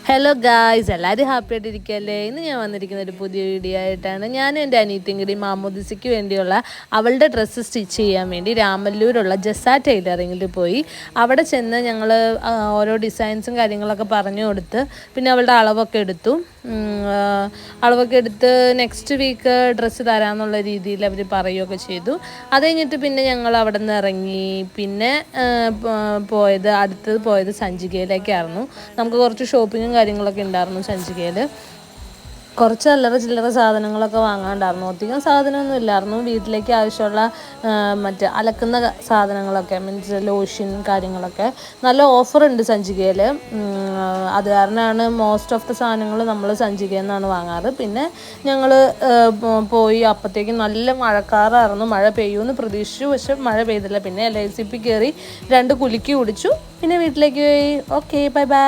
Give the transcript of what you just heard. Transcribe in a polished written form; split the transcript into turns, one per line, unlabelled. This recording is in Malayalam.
ഹലോ ഗായ്സ്, എല്ലാവരും ഹാപ്പി ആയിട്ടിരിക്കുകയല്ലേ? ഇന്ന് ഞാൻ വന്നിരിക്കുന്ന ഒരു പുതിയ വീഡിയോ ആയിട്ടാണ്. ഞാനും എൻ്റെ അനിയത്തിയും കൂടി മാമോദിസയ്ക്ക് വേണ്ടിയുള്ള അവളുടെ ഡ്രസ്സ് സ്റ്റിച്ച് ചെയ്യാൻ വേണ്ടി രാമല്ലൂരുള്ള ജസാ ടൈലറിങ്ങിൽ പോയി. അവിടെ ചെന്ന് ഞങ്ങൾ ഓരോ ഡിസൈൻസും കാര്യങ്ങളൊക്കെ പറഞ്ഞു കൊടുത്ത് പിന്നെ അവളുടെ അളവൊക്കെ എടുത്തു. നെക്സ്റ്റ് വീക്ക് ഡ്രസ്സ് തരാമെന്നുള്ള രീതിയിൽ അവർ പറയുകയൊക്കെ ചെയ്തു. അത് കഴിഞ്ഞിട്ട് പിന്നെ ഞങ്ങൾ അവിടെ നിന്ന് ഇറങ്ങി. പിന്നെ അടുത്തത് പോയത് സഞ്ചികയിലേക്കായിരുന്നു. നമുക്ക് കുറച്ച് ഷോപ്പിങ്ങും കാര്യങ്ങളൊക്കെ ഉണ്ടായിരുന്നു സഞ്ചികയിൽ. കുറച്ച് അല്ലറ ചില്ലറ സാധനങ്ങളൊക്കെ വാങ്ങാണ്ടായിരുന്നു. അധികം സാധനമൊന്നും ഇല്ലായിരുന്നു. വീട്ടിലേക്ക് ആവശ്യമുള്ള മറ്റ് അലക്കുന്ന സാധനങ്ങളൊക്കെ, മീൻസ് ലോഷൻ കാര്യങ്ങളൊക്കെ. നല്ല ഓഫറുണ്ട് സഞ്ചികയിൽ. അത് കാരണമാണ് മോസ്റ്റ് ഓഫ് ദ സാധനങ്ങൾ നമ്മൾ സഞ്ചികയിൽ നിന്നാണ് വാങ്ങാറ്. പിന്നെ ഞങ്ങൾ പോയി. അപ്പോഴത്തേക്കും നല്ല മഴക്കാറായിരുന്നു. മഴ പെയ്യുമെന്ന് പ്രതീക്ഷിച്ചു, പക്ഷെ മഴ പെയ്തില്ല. പിന്നെ LICP കയറി 2 കുലുക്കി കുടിച്ചു. പിന്നെ വീട്ടിലേക്ക് പോയി. Okay, bye bye.